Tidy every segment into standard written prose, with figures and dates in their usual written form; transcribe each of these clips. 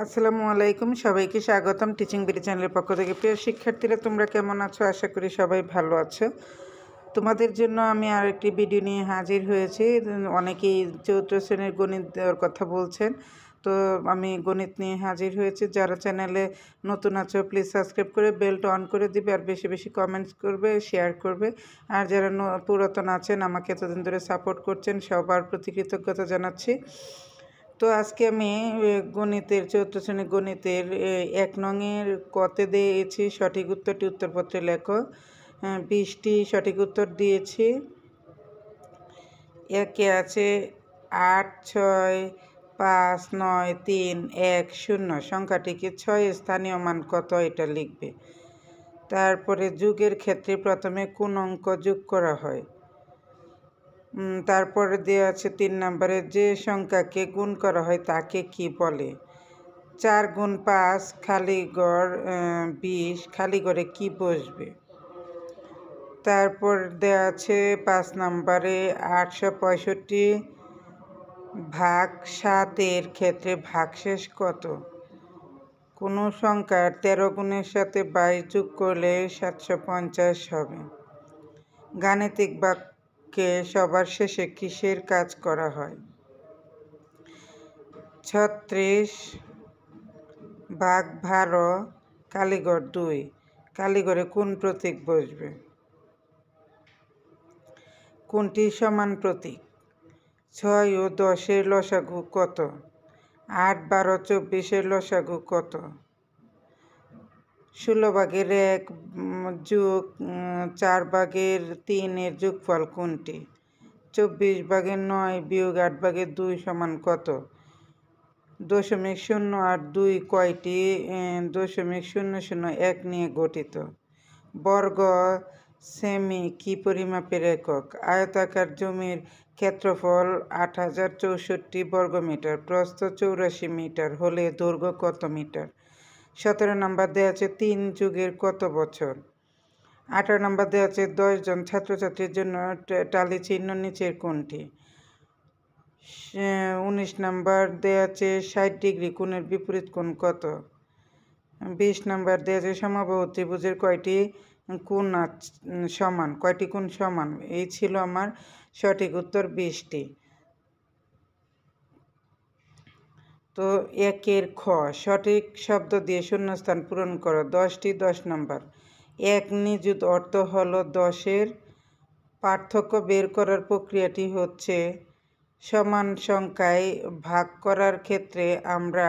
আসসালামু আলাইকুম, সবাইকে স্বাগতম টিচিং বিডি চ্যানেলের পক্ষ থেকে। প্রিয় শিক্ষার্থীরা, তোমরা কেমন আছো? আশা করি সবাই ভালো আছো। তোমাদের জন্য আমি আরেকটি ভিডিও নিয়ে হাজির হয়েছি। অনেকেই চতুর্থ শ্রেণীর গণিত দেওয়ার কথা বলছেন, তো আমি গণিত নিয়ে হাজির হয়েছি। যারা চ্যানেলে নতুন আছো প্লিজ সাবস্ক্রাইব করে বেলটা অন করে দিবে, আর বেশি বেশি কমেন্টস করবে, শেয়ার করবে। আর যারা পুরাতন আছেন, আমাকে এতদিন ধরে সাপোর্ট করছেন, সবার প্রতি কৃতজ্ঞতা জানাচ্ছি। তো আজকে আমি গণিতের চতুর্থ শ্রেণীর গণিতের 1 নংয়ের কতে দিয়েছি সঠিক উত্তরটি উত্তরপত্রে লেখো। 20টি সঠিক উত্তর দিয়েছি। একে আছে 8, 6, 5, 9, 3, 1, 0। সংখ্যাটিকে 6 স্থানীয় মান কত, এটা লিখবে। তারপরে যোগের ক্ষেত্রে প্রথমে কোন অঙ্ক যোগ করা হয়। তারপরে দেওয়া আছে 3 নম্বরে, যে সংখ্যাকে গুণ করা হয় তাকে কি বলে। 4 গুণ 5 খালি ঘর 20, খালি ঘরে কি বসবে। তারপর দেওয়া আছে 5 নম্বরে 865 ভাগ 7-এর ক্ষেত্রে ভাগশেষ কত। কোনো সংখ্যার 13 গুণের সাথে 22 যোগ করলে 750 হবে। গাণিতিক বাক্যে সবার শেষে কিসের কাজ করা হয়। 36 ভাগ 12 কালীঘর 2, কালীঘরে কোন প্রতীক বসবে। কোনটি সমান প্রতীক। 6 ও 10-এর লসাগু কত। 8, 12, 24-এর লসাগু কত। 16 ভাগের 1 যোগ 4 ভাগের 3-এর যোগফল কোনটি। 24 ভাগের 9 বিয়োগ 8 ভাগের 2 সমান কত। 0.0 আর 2 কয়টি 0.001 নিয়ে গঠিত। বর্গ সেমি কি পরিমাপের একক। আয়তাকার জমির ক্ষেত্রফল 8064 বর্গমিটার, প্রস্থ 84 মিটার হলে দৈর্ঘ্য কত মিটার। 17 নম্বর দেওয়া আছে 3 যুগের কত বছর। 18 নম্বর দেওয়া আছে 10 জন ছাত্রছাত্রীর জন্য টালি চিহ্ন নিচের কোনটি। 19 নম্বর দেওয়া আছে 60 ডিগ্রি কোণের বিপরীত কোণ কত। 20 নম্বর দেওয়া আছে সমবাহু ত্রিভুজের কয়টি কোণ সমান, কয়টি কোণ সমান। এই ছিল আমার সঠিক উত্তর 20টি। তো 1-এর খ, সঠিক শব্দ দিয়ে শূন্যস্থান পূরণ করো। 10টি 10 নম্বর। 1 নিযুত অর্থ হলো 10-এর পার্থক্য বের করার প্রক্রিয়াটি হচ্ছে সমান সংখ্যায় ভাগ করার ক্ষেত্রে আমরা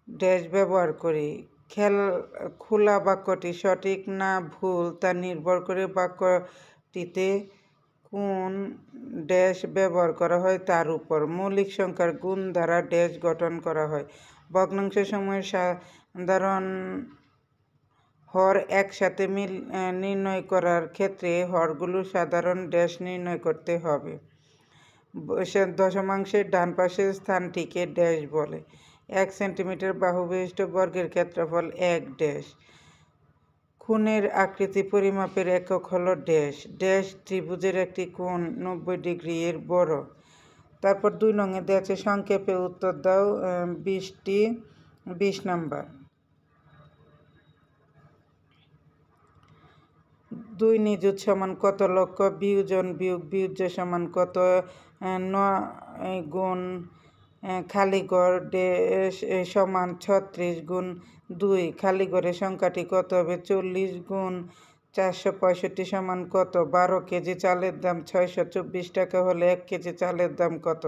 ড্যাশ ব্যবহার করি। খোলা বাক্যটি সঠিক না ভুল তা নির্ভর করে বাক্যটিতে কোন ড্যাশ ব্যবহার করা হয় তার উপর। মৌলিক সংখ্যার গুণ দ্বারা ড্যাশ গঠন করা হয়। ভগ্নাংশ সমূহের সাধারণ হর একসাথে নির্ণয় করার ক্ষেত্রে হরগুলোর সাধারণ ড্যাশ নির্ণয় করতে হবে। দশমাংশের ডান পাশের স্থানটিকে ড্যাশ বলে। 1 সেন্টিমিটার বাহু বিশিষ্ট বর্গের ক্ষেত্রফল 1 ড্যাশ। কোণের আকৃতি পরিমাপের একক হলো ড্যাশ। ড্যাশ ত্রিভুজের একটি কোণ 90 ডিগ্রি এর বড়। তারপর 2 নংয়ে দেওয়া আছে সংক্ষেপে উত্তর দাও। 20 নাম্বার। 2 নিযুত সমান কত লক্ষ। বিয়োজন বিয়োগ বিয়োজ্য সমান কত। 9 গুণ খালিঘর ড্যাশ সমান 36 গুণ 2, খালিঘরের সংখ্যাটি কত হবে। 40 গুণ 465 সমান কত। 12 কেজি চালের দাম 624 টাকা হলে 1 কেজি চালের দাম কত।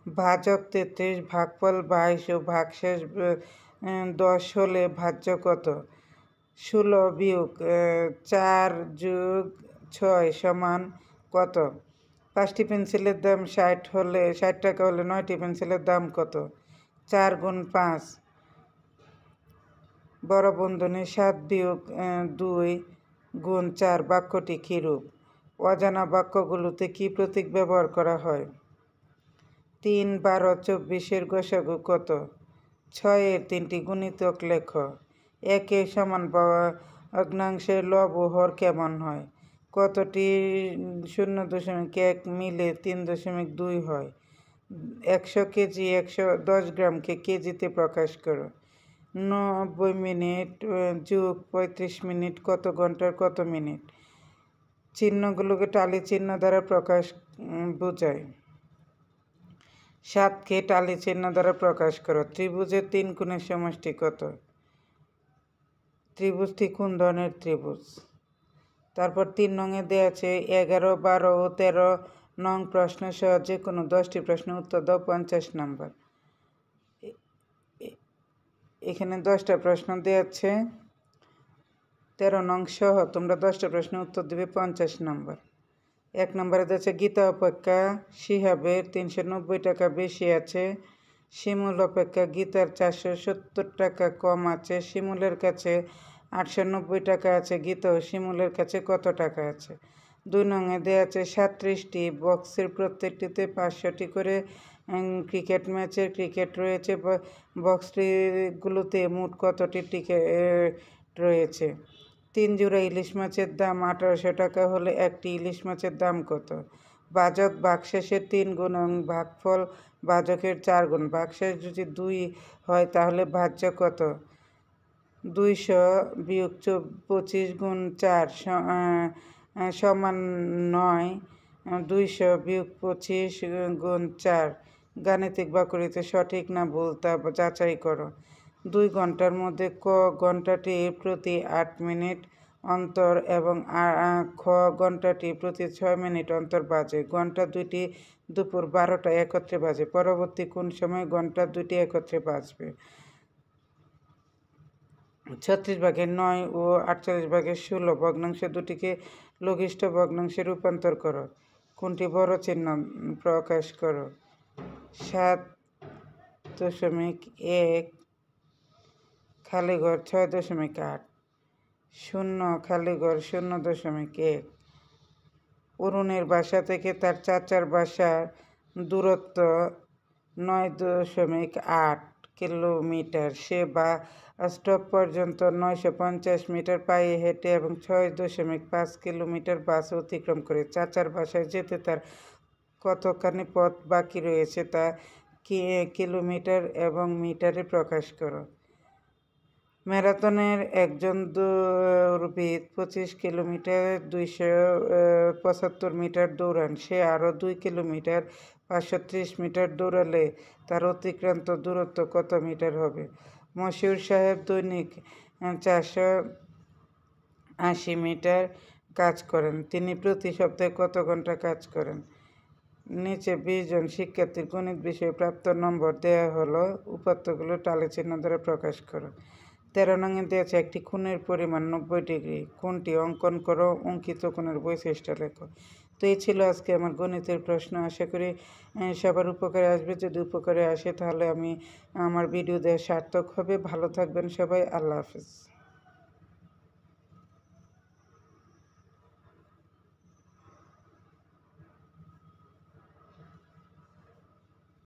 ভাজক 33, ভাগফল 22 ও ভাগশেষ 10 হলে ভাজ্য কত। 16 বিয়োগ 4 যোগ 6 সমান কত। 5টি পেন্সিলের দাম 60 টাকা হলে 9টি পেন্সিলের দাম কত। 4 গুণ 5 বড় বন্ধনী 7 বিয়োগ 2 গুণ 4 বাক্যটি কী রূপ। অজানা বাক্যগুলোতে কি প্রতীক ব্যবহার করা হয়। 3, 12, 24-এর গসাগু কত। 6-এর 3টি গুণিতক লেখ। 1-এর সমান ভগ্নাংশের লব ও হর কেমন হয়। কতটি 0.1 মিলে 3.2 হয়। 100 কেজি 110 গ্রামকে কেজিতে প্রকাশ করো। 90 মিনিট যোগ 35 মিনিট কত ঘন্টার কত মিনিট। চিহ্নগুলোকে টালি চিহ্ন দ্বারা প্রকাশ বোঝায়। 7কে টালি চিহ্ন দ্বারা প্রকাশ করো। ত্রিভুজের 3 কোণের সমষ্টি কত? ত্রিভুজটি কোন ধরনের ত্রিভুজ? তারপর 3 নংয়ে দেওয়া আছে 11, 12 ও 13 নং প্রশ্ন সহ যে কোনো 10টি প্রশ্নের উত্তর দাও 50 নাম্বার। এখানে 10টা প্রশ্ন দেওয়া আছে, 13 নং সহ তোমরা 10টা প্রশ্নের উত্তর দেবে 50 নাম্বার। 1 নম্বরে দেওয়া আছে গীতা অপেক্ষা শিহাবের 390 টাকা বেশি আছে, শিমুল অপেক্ষা গীতার 470 টাকা কম আছে, শিমুলের কাছে 890 টাকা আছে, গীতা ও শিমুলের কাছে কত টাকা আছে। 2 নংয়ে দেওয়া আছে 37টি বক্সের প্রত্যেকটিতে 500টি করে ক্রিকেট ম্যাচের ক্রিকেট রয়েছে, বক্সটিগুলোতে মোট কতটি টিকিট রয়েছে। 3 জোড়া ইলিশ মাছের দাম 1800 টাকা হলে একটি ইলিশ মাছের দাম কত? ভাজক ভাগশেষের 3 গুণ এবং ভাগফল ভাজকের 4 গুণ। ভাগশেষ যদি 2 হয় তাহলে ভাজ্য কত? 200 বিয়োগ 25 গুণ 4 সমান 9। 200 বিয়োগ 25 গুণ 4 গাণিতিক বাক্যটিতে সঠিক না ভুল তা যাচাই করো। 2 ঘন্টার মধ্যে ক ঘন্টাটি প্রতি 8 মিনিট অন্তর এবং খ ঘন্টাটি প্রতি 6 মিনিট অন্তর বাজে। ঘন্টা দুইটি দুপুর 12টায় একত্রে বাজে। পরবর্তী কোন সময় ঘন্টা দুইটি একত্রে বাজবে? 36 ভাগের 9 ও 48 ভাগের 16 ভগ্নাংশ দুটিকে লঘিষ্ঠ ভগ্নাংশে রূপান্তর করো। কোনটি বড় চিহ্ন প্রকাশ করো? 7.1 খালিঘর 6.8, 0 খালিঘর 0.1। অরুণের বাসা থেকে তার চাচার বাসার দূরত্ব 9.8 কিলোমিটার। সে বাস স্টপ পর্যন্ত 950 মিটার পায়ে হেঁটে এবং 6.5 কিলোমিটার বাস অতিক্রম করে। চাচার বাসায় যেতে তার কতখানি পথ বাকি রয়েছে তা কিলোমিটার এবং মিটারে প্রকাশ করো। ম্যারাথনের একজন দৌড়বিদ 25 কিলোমিটার 275 মিটার দৌড়ান। সে আরও 2 কিলোমিটার 530 মিটার দৌড়ালে তার অতিক্রান্ত দূরত্ব কত মিটার হবে? মশিউর সাহেব দৈনিক 480 মিটার কাজ করেন। তিনি প্রতি সপ্তাহে কত ঘন্টা কাজ করেন? নিচে 20 জন শিক্ষার্থীর গণিত বিষয়ে প্রাপ্ত নম্বর দেওয়া হলো, উপাত্তগুলো টালি চিহ্ন দ্বারা প্রকাশ করো। 13 নংয়ে দেওয়া আছে একটি কোণের পরিমাণ 90 ডিগ্রি, কোণটি অঙ্কন করো, অঙ্কিত কোণের বৈশিষ্ট্য লেখো। তো এই ছিল আজকে আমার গণিতের প্রশ্ন। আশা করি সবার উপকারে আসবে। যদি উপকারে আসে তাহলে আমার ভিডিও দেওয়া সার্থক হবে। ভালো থাকবেন সবাই। আল্লাহ হাফেজ।